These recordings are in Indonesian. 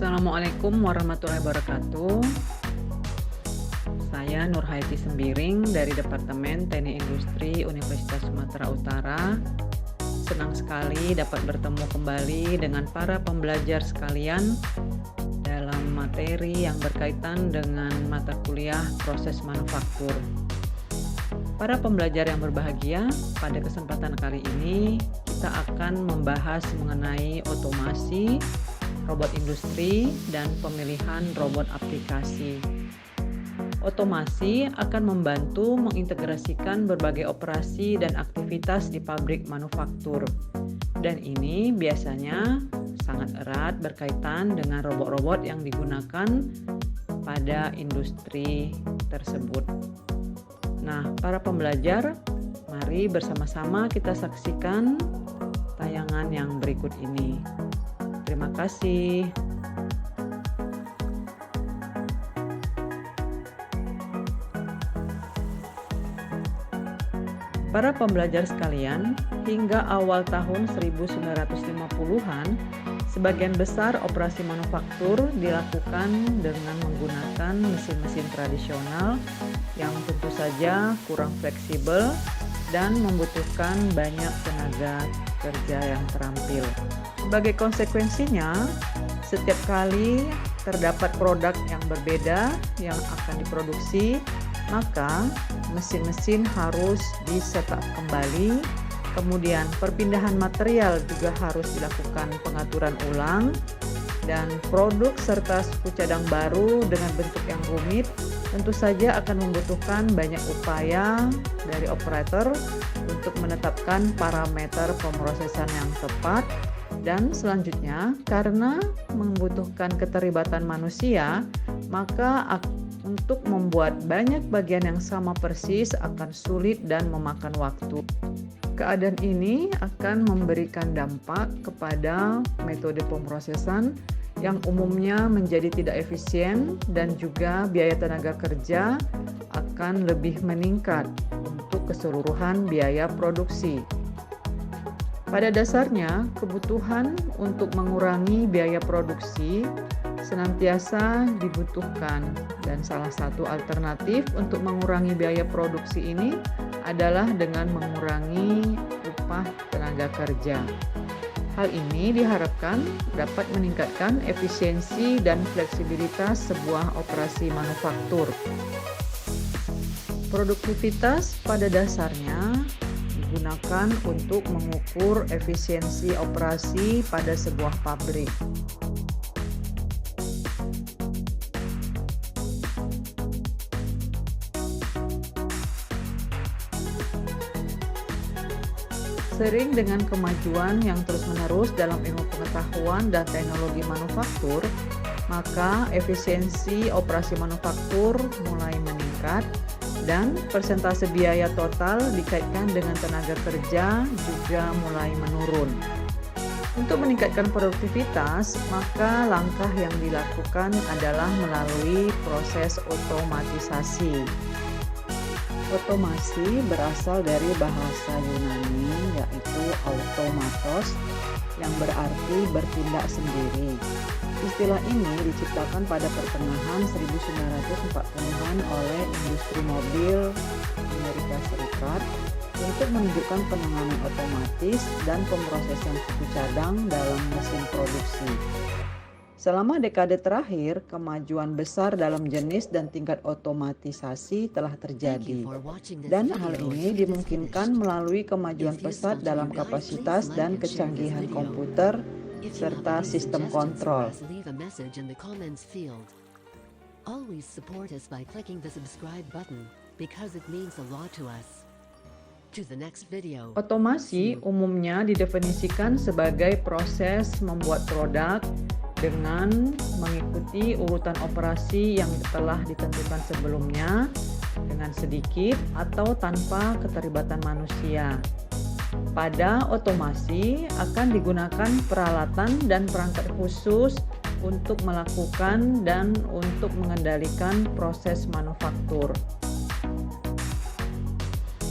Assalamualaikum warahmatullahi wabarakatuh. Saya Nurhaiti Sembiring dari Departemen Teknik Industri Universitas Sumatera Utara. Senang sekali dapat bertemu kembali dengan para pembelajar sekalian dalam materi yang berkaitan dengan mata kuliah proses manufaktur. Para pembelajar yang berbahagia, pada kesempatan kali ini kita akan membahas mengenai otomasi, robot industri, dan pemilihan robot aplikasi. Otomasi akan membantu mengintegrasikan berbagai operasi dan aktivitas di pabrik manufaktur. Dan ini biasanya sangat erat berkaitan dengan robot-robot yang digunakan pada industri tersebut. Nah, para pembelajar, mari bersama-sama kita saksikan tayangan yang berikut ini. Terima kasih. Para pembelajar sekalian, hingga awal tahun 1950-an, sebagian besar operasi manufaktur dilakukan dengan menggunakan mesin-mesin tradisional yang tentu saja kurang fleksibel dan membutuhkan banyak tenaga kerja yang terampil. Sebagai konsekuensinya, setiap kali terdapat produk yang berbeda yang akan diproduksi, maka mesin-mesin harus di-setup kembali. Kemudian perpindahan material juga harus dilakukan pengaturan ulang, dan produk serta suku cadang baru dengan bentuk yang rumit tentu saja akan membutuhkan banyak upaya dari operator untuk menetapkan parameter pemrosesan yang tepat. Dan selanjutnya, karena membutuhkan keterlibatan manusia, maka untuk membuat banyak bagian yang sama persis akan sulit dan memakan waktu. Keadaan ini akan memberikan dampak kepada metode pemrosesan yang umumnya menjadi tidak efisien, dan juga biaya tenaga kerja akan lebih meningkat untuk keseluruhan biaya produksi. Pada dasarnya, kebutuhan untuk mengurangi biaya produksi senantiasa dibutuhkan, dan salah satu alternatif untuk mengurangi biaya produksi ini adalah dengan mengurangi upah tenaga kerja. Hal ini diharapkan dapat meningkatkan efisiensi dan fleksibilitas sebuah operasi manufaktur. Produktivitas pada dasarnya digunakan untuk mengukur efisiensi operasi pada sebuah pabrik. Sering dengan kemajuan yang terus-menerus dalam ilmu pengetahuan dan teknologi manufaktur, maka efisiensi operasi manufaktur mulai meningkat, dan persentase biaya total dikaitkan dengan tenaga kerja juga mulai menurun. Untuk meningkatkan produktivitas, maka langkah yang dilakukan adalah melalui proses otomatisasi. Otomasi berasal dari bahasa Yunani, yaitu automatos, yang berarti bertindak sendiri. Istilah ini diciptakan pada pertengahan 1940-an oleh industri mobil Amerika Serikat untuk menunjukkan penanganan otomatis dan pemrosesan suku cadang dalam mesin produksi. Selama dekade terakhir, kemajuan besar dalam jenis dan tingkat otomatisasi telah terjadi, dan hal ini dimungkinkan melalui kemajuan pesat dalam kapasitas dan kecanggihan komputer serta sistem kontrol. Always support us by clicking the subscribe button because it means a lot to us. To the next video. Otomasi umumnya didefinisikan sebagai proses membuat produk dengan mengikuti urutan operasi yang telah ditentukan sebelumnya dengan sedikit atau tanpa keterlibatan manusia. Pada otomasi akan digunakan peralatan dan perangkat khusus untuk melakukan dan untuk mengendalikan proses manufaktur.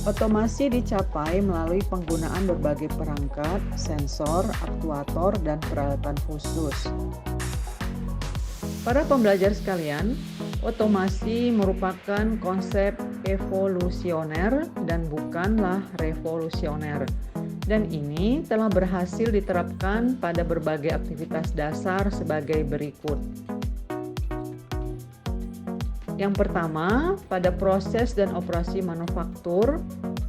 Otomasi dicapai melalui penggunaan berbagai perangkat, sensor, aktuator, dan peralatan khusus. Para pembelajar sekalian, otomasi merupakan konsep evolusioner dan bukanlah revolusioner. Dan ini telah berhasil diterapkan pada berbagai aktivitas dasar sebagai berikut. Yang pertama, pada proses dan operasi manufaktur,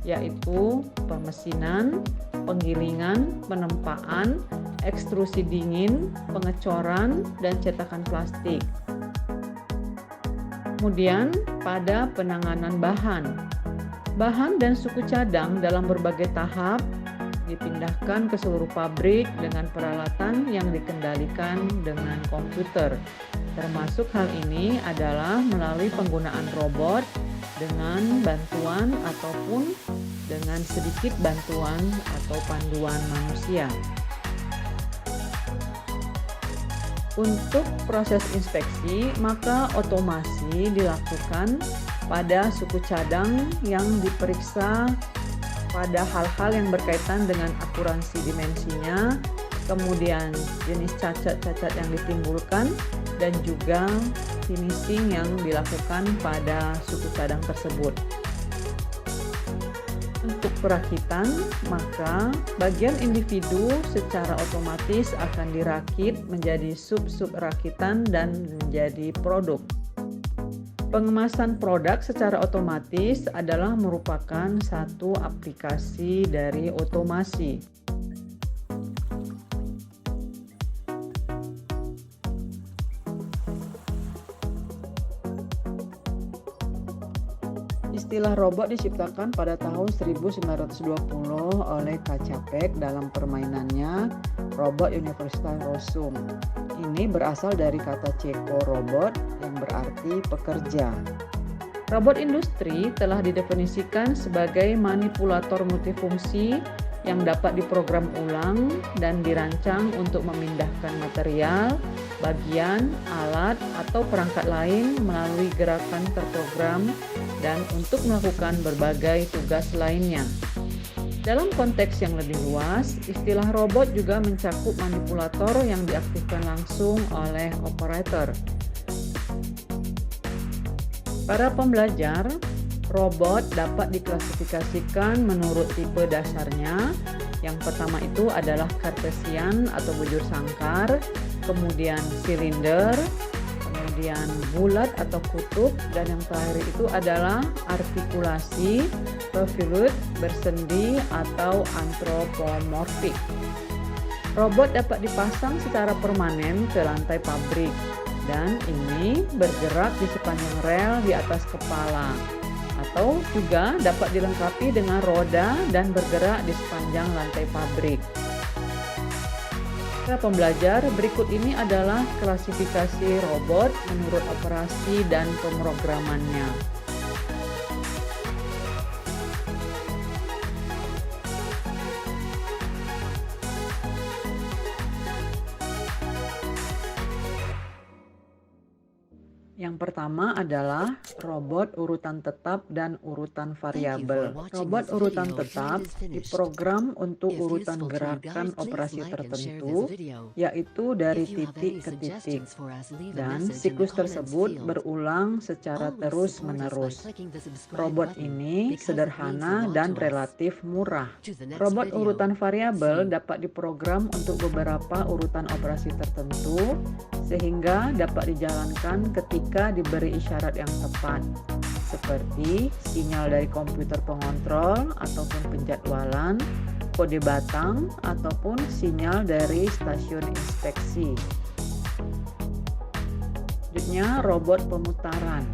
yaitu pemesinan, penggilingan, penempaan, ekstrusi dingin, pengecoran, dan cetakan plastik. Kemudian pada penanganan bahan dan suku cadang dalam berbagai tahap dipindahkan ke seluruh pabrik dengan peralatan yang dikendalikan dengan komputer. Termasuk hal ini adalah melalui penggunaan robot dengan bantuan ataupun dengan sedikit bantuan atau panduan manusia. Untuk proses inspeksi, maka otomasi dilakukan pada suku cadang yang diperiksa pada hal-hal yang berkaitan dengan akuransi dimensinya, kemudian jenis cacat-cacat yang ditimbulkan, dan juga finishing yang dilakukan pada suku cadang tersebut. Untuk perakitan, maka bagian individu secara otomatis akan dirakit menjadi sub-sub rakitan dan menjadi produk. Pengemasan produk secara otomatis adalah merupakan satu aplikasi dari otomasi. Istilah robot diciptakan pada tahun 1920 oleh Capek dalam permainannya Robot Universal Rossum. Ini berasal dari kata Ceko robot yang berarti pekerja. Robot industri telah didefinisikan sebagai manipulator multifungsi yang dapat diprogram ulang dan dirancang untuk memindahkan material, bagian, alat, atau perangkat lain melalui gerakan terprogram dan untuk melakukan berbagai tugas lainnya. Dalam konteks yang lebih luas, istilah robot juga mencakup manipulator yang diaktifkan langsung oleh operator. Para pembelajar, robot dapat diklasifikasikan menurut tipe dasarnya. Yang pertama itu adalah Cartesian atau bujur sangkar, kemudian silinder, kemudian bulat atau kutub, dan yang terakhir itu adalah artikulasi, revolute, bersendi, atau anthropomorphic. Robot dapat dipasang secara permanen ke lantai pabrik, dan ini bergerak di sepanjang rel di atas kepala, atau juga dapat dilengkapi dengan roda dan bergerak di sepanjang lantai pabrik. Para pembelajar, berikut ini adalah klasifikasi robot menurut operasi dan pemrogramannya. Yang pertama adalah robot urutan tetap dan urutan variabel. Robot urutan tetap diprogram untuk urutan gerakan operasi tertentu, yaitu dari titik ke titik, dan siklus tersebut berulang secara terus-menerus. Robot ini sederhana dan relatif murah. Robot urutan variabel dapat diprogram untuk beberapa urutan operasi tertentu, sehingga dapat dijalankan ketika diberi isyarat yang tepat, seperti sinyal dari komputer pengontrol ataupun penjadwalan, kode batang, ataupun sinyal dari stasiun inspeksi. Selanjutnya, robot pemutaran.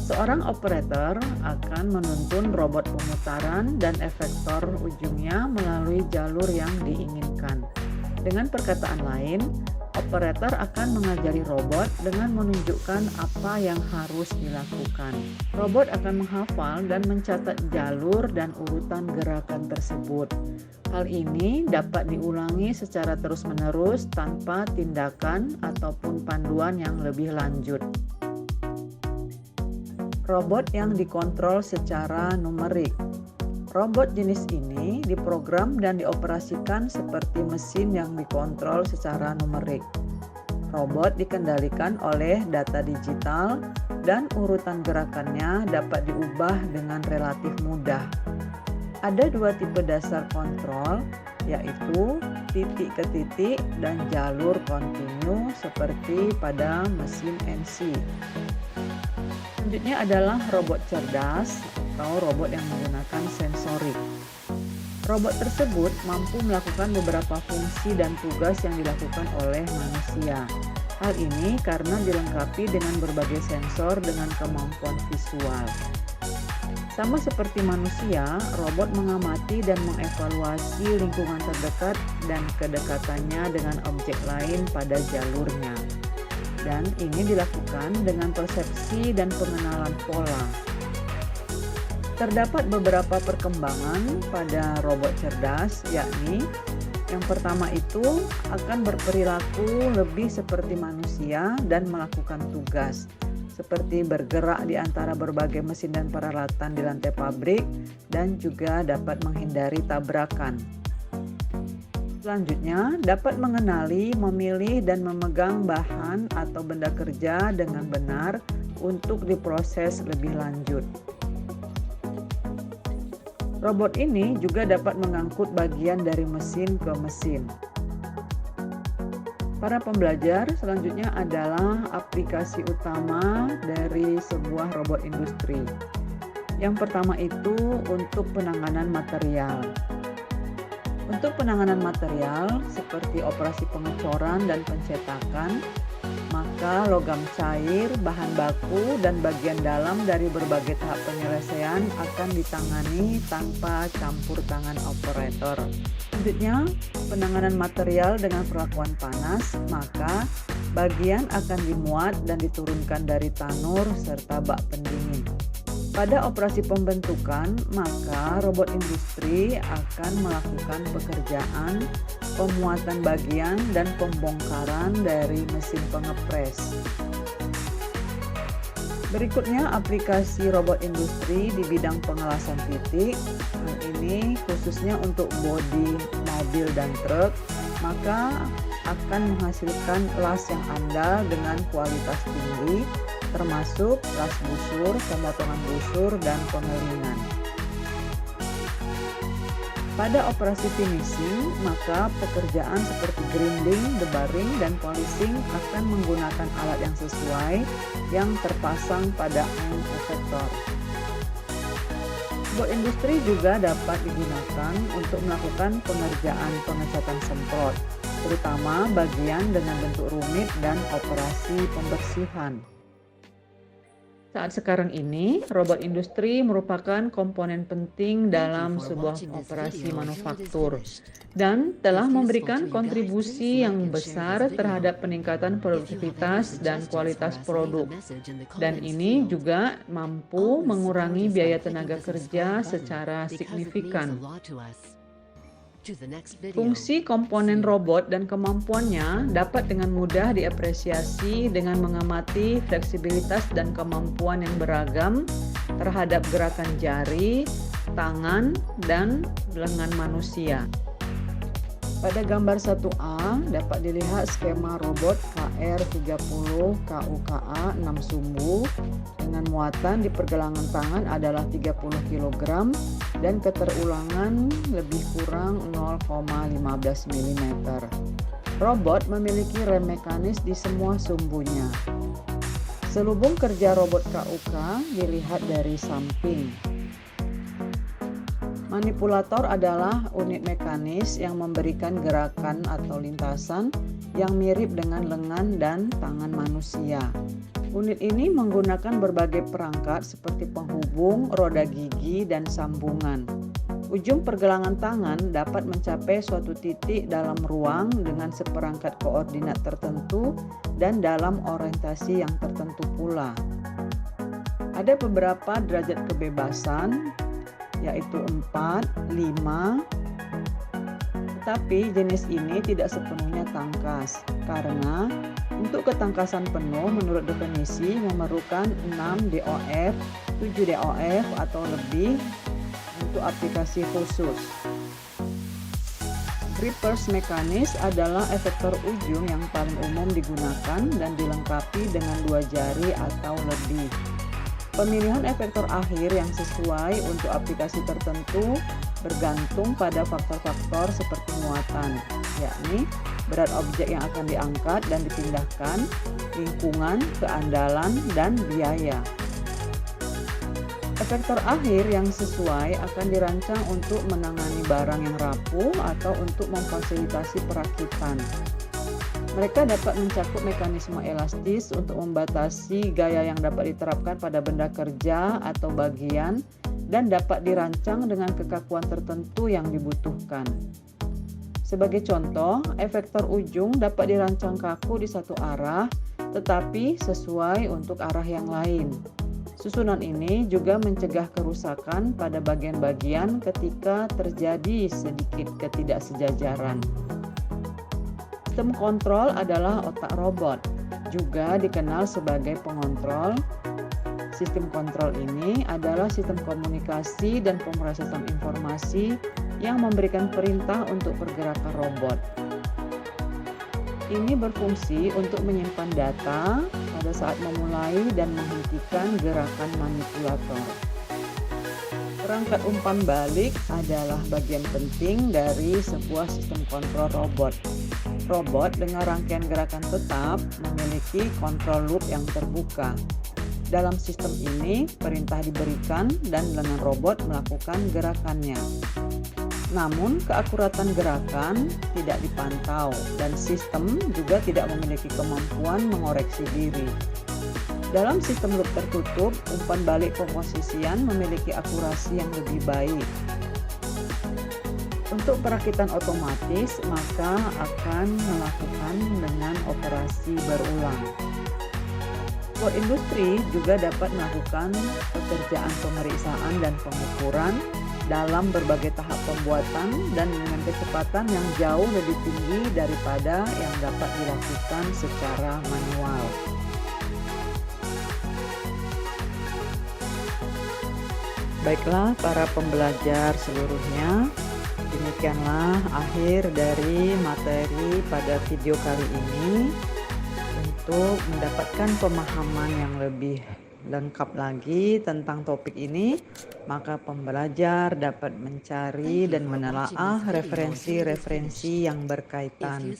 Seorang operator akan menuntun robot pemutaran dan efektor ujungnya melalui jalur yang diinginkan. Dengan perkataan lain, operator akan mengajari robot dengan menunjukkan apa yang harus dilakukan. Robot akan menghafal dan mencatat jalur dan urutan gerakan tersebut. Hal ini dapat diulangi secara terus-menerus tanpa tindakan ataupun panduan yang lebih lanjut. Robot yang dikontrol secara numerik. Robot jenis ini diprogram dan dioperasikan seperti mesin yang dikontrol secara numerik. Robot dikendalikan oleh data digital dan urutan gerakannya dapat diubah dengan relatif mudah. Ada dua tipe dasar kontrol, yaitu titik ke titik dan jalur kontinu seperti pada mesin NC. Selanjutnya adalah robot cerdas atau robot yang menggunakan sensorik. Robot tersebut mampu melakukan beberapa fungsi dan tugas yang dilakukan oleh manusia. Hal ini karena dilengkapi dengan berbagai sensor dengan kemampuan visual. Sama seperti manusia, robot mengamati dan mengevaluasi lingkungan terdekat dan kedekatannya dengan objek lain pada jalurnya. Dan ini dilakukan dengan persepsi dan pengenalan pola. Terdapat beberapa perkembangan pada robot cerdas, yakni yang pertama itu akan berperilaku lebih seperti manusia dan melakukan tugas, seperti bergerak di antara berbagai mesin dan peralatan di lantai pabrik dan juga dapat menghindari tabrakan. Selanjutnya, dapat mengenali, memilih, dan memegang bahan atau benda kerja dengan benar untuk diproses lebih lanjut. Robot ini juga dapat mengangkut bagian dari mesin ke mesin. Para pembelajar, selanjutnya adalah aplikasi utama dari sebuah robot industri. Yang pertama itu untuk penanganan material. Untuk penanganan material seperti operasi pengecoran dan pencetakan, maka logam cair, bahan baku, dan bagian dalam dari berbagai tahap penyelesaian akan ditangani tanpa campur tangan operator. Selanjutnya, penanganan material dengan perlakuan panas, maka bagian akan dimuat dan diturunkan dari tanur serta bak pendingin. Pada operasi pembentukan, maka robot industri akan melakukan pekerjaan pemuatan bagian dan pembongkaran dari mesin pengepres. Berikutnya aplikasi robot industri di bidang pengelasan titik. Hal ini khususnya untuk bodi mobil dan truk, maka akan menghasilkan las yang andal dengan kualitas tinggi, termasuk las busur, pemotongan busur, dan pengelingan. Pada operasi finishing, maka pekerjaan seperti grinding, deburring, dan polishing akan menggunakan alat yang sesuai yang terpasang pada end effector. Robot industri juga dapat digunakan untuk melakukan pengerjaan pengecatan semprot, terutama bagian dengan bentuk rumit dan operasi pembersihan. Saat sekarang ini, robot industri merupakan komponen penting dalam sebuah operasi manufaktur dan telah memberikan kontribusi yang besar terhadap peningkatan produktivitas dan kualitas produk. Dan ini juga mampu mengurangi biaya tenaga kerja secara signifikan. Fungsi komponen robot dan kemampuannya dapat dengan mudah diapresiasi dengan mengamati fleksibilitas dan kemampuan yang beragam terhadap gerakan jari, tangan, dan lengan manusia. Pada gambar 1A dapat dilihat skema robot KR30 KUKA 6 sumbu dengan muatan di pergelangan tangan adalah 30 kg dan keterulangan lebih kurang 0,15 mm. Robot memiliki rem mekanis di semua sumbunya. Selubung kerja robot KUK dilihat dari samping. Manipulator adalah unit mekanis yang memberikan gerakan atau lintasan yang mirip dengan lengan dan tangan manusia. Unit ini menggunakan berbagai perangkat seperti penghubung, roda gigi, dan sambungan. Ujung pergelangan tangan dapat mencapai suatu titik dalam ruang dengan seperangkat koordinat tertentu dan dalam orientasi yang tertentu pula. Ada beberapa derajat kebebasan, yaitu 4, 5, tetapi jenis ini tidak sepenuhnya tangkas karena untuk ketangkasan penuh menurut definisi memerlukan 6 DOF, 7 DOF atau lebih untuk aplikasi khusus. Reverse mekanis adalah efektor ujung yang paling umum digunakan dan dilengkapi dengan 2 jari atau lebih. Pemilihan efektor akhir yang sesuai untuk aplikasi tertentu bergantung pada faktor-faktor seperti muatan, yakni berat objek yang akan diangkat dan dipindahkan, lingkungan, keandalan, dan biaya. Efektor akhir yang sesuai akan dirancang untuk menangani barang yang rapuh atau untuk memfasilitasi perakitan. Mereka dapat mencakup mekanisme elastis untuk membatasi gaya yang dapat diterapkan pada benda kerja atau bagian dan dapat dirancang dengan kekakuan tertentu yang dibutuhkan. Sebagai contoh, efektor ujung dapat dirancang kaku di satu arah tetapi sesuai untuk arah yang lain. Susunan ini juga mencegah kerusakan pada bagian-bagian ketika terjadi sedikit ketidaksejajaran. Sistem kontrol adalah otak robot, juga dikenal sebagai pengontrol. Sistem kontrol ini adalah sistem komunikasi dan pemrosesan informasi yang memberikan perintah untuk pergerakan robot. Ini berfungsi untuk menyimpan data pada saat memulai dan menghentikan gerakan manipulator. Perangkat umpan balik adalah bagian penting dari sebuah sistem kontrol robot. Robot dengan rangkaian gerakan tetap memiliki kontrol loop yang terbuka. Dalam sistem ini, perintah diberikan dan lengan robot melakukan gerakannya. Namun, keakuratan gerakan tidak dipantau dan sistem juga tidak memiliki kemampuan mengoreksi diri. Dalam sistem loop tertutup, umpan balik pemposisian memiliki akurasi yang lebih baik. Untuk perakitan otomatis, maka akan melakukan dengan operasi berulang. Robot industri juga dapat melakukan pekerjaan pemeriksaan dan pengukuran dalam berbagai tahap pembuatan dan dengan kecepatan yang jauh lebih tinggi daripada yang dapat dilakukan secara manual. Baiklah para pembelajar seluruhnya, demikianlah akhir dari materi pada video kali ini. Untuk mendapatkan pemahaman yang lebih lengkap lagi tentang topik ini, maka pembelajar dapat mencari dan menelaah referensi-referensi yang berkaitan.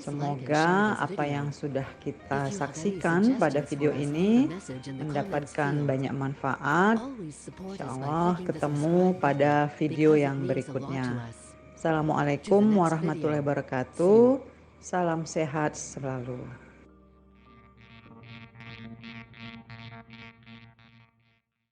Semoga apa yang sudah kita saksikan pada video ini mendapatkan banyak manfaat. Insyaallah ketemu pada video yang berikutnya. Assalamualaikum warahmatullahi wabarakatuh. Salam sehat selalu.